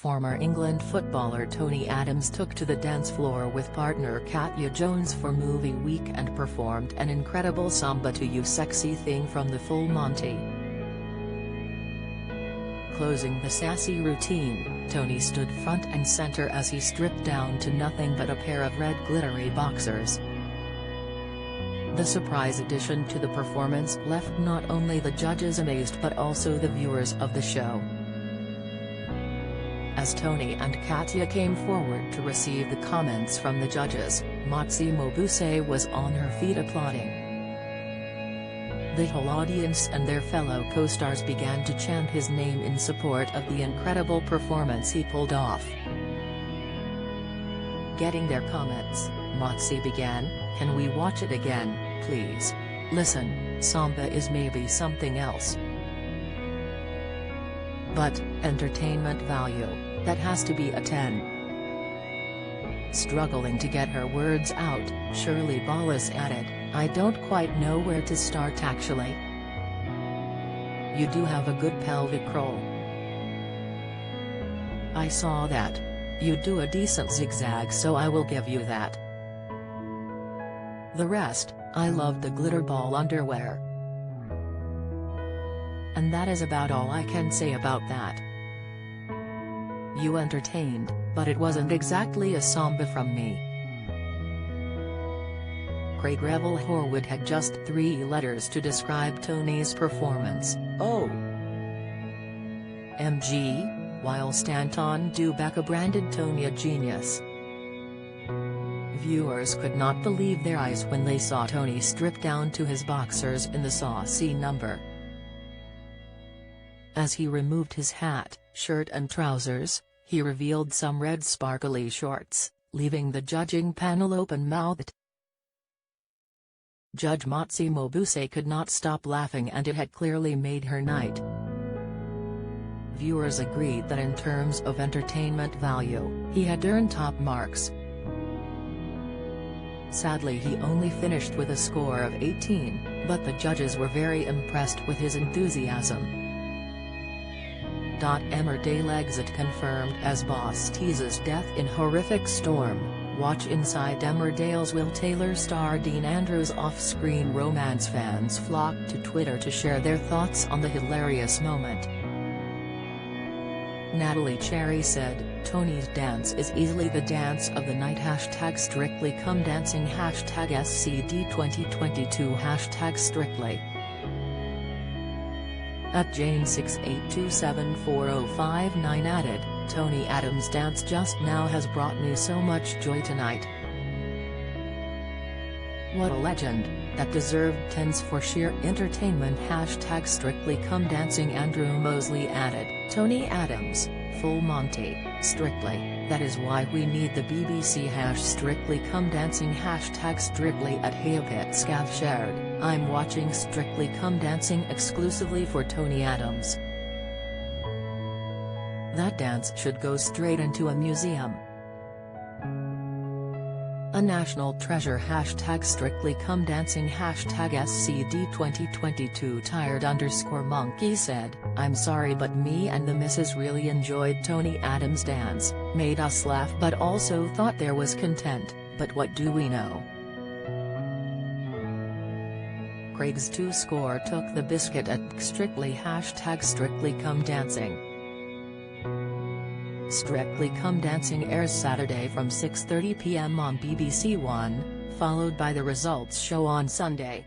Former England footballer Tony Adams took to the dance floor with partner Katya Jones for movie week and performed an incredible Samba to You Sexy Thing from the Full Monty. Closing the sassy routine, Tony stood front and center as he stripped down to nothing but a pair of red glittery boxers. The surprise addition to the performance left not only the judges amazed but also the viewers of the show. As Tony and Katya came forward to receive the comments from the judges, Motsi Mabuse was on her feet applauding. The whole audience and their fellow co-stars began to chant his name in support of the incredible performance he pulled off. Getting their comments, Motsi began, "Can we watch it again, please? Listen, Samba is maybe something else. But, entertainment value, that has to be a 10. Struggling to get her words out, Shirley Ballas added, "I don't quite know where to start actually. You do have a good pelvic roll. I saw that. You do a decent zigzag, so I will give you that. The rest, I love the glitter ball underwear. And that is about all I can say about that. You entertained, but it wasn't exactly a Samba from me." Craig Revel Horwood had just 3 letters to describe Tony's performance: OMG, whilst Anton Dubaka branded Tony a genius. Viewers could not believe their eyes when they saw Tony strip down to his boxers in the saucy number. As he removed his hat, shirt and trousers, he revealed some red sparkly shorts, leaving the judging panel open-mouthed. Judge Motsi Mabuse could not stop laughing, and it had clearly made her night. Viewers agreed that in terms of entertainment value, he had earned top marks. Sadly, he only finished with a score of 18, but the judges were very impressed with his enthusiasm. Emmerdale exit confirmed as boss teases death in horrific storm. Watch inside Emmerdale's Will Taylor star Dean Andrews off-screen romance. Fans flocked to Twitter to share their thoughts on the hilarious moment. Natalie Cherry said, "Tony's dance is easily the dance of the night. #Strictly Come Dancing #SCD 2022 #Strictly." At Jane68274059 added, "Tony Adams' dance just now has brought me so much joy tonight. What a legend, that deserved 10s for sheer entertainment #Strictly Come Dancing." Andrew Mosley added, "Tony Adams, Full Monty, Strictly, that is why we need the BBC #Strictly Come Dancing #Strictly at Hayapit Scav shared, I'm watching Strictly Come Dancing exclusively for Tony Adams. That dance should go straight into a museum. A national treasure #Strictly Come Dancing #SCD 2022 Tired_Monkey said, "I'm sorry but me and the missus really enjoyed Tony Adams' dance, made us laugh but also thought there was content, but what do we know." Craig's 2 score took the biscuit at Strictly #Strictly Come Dancing. Strictly Come Dancing airs Saturday from 6:30 p.m. on BBC One, followed by The Results Show on Sunday.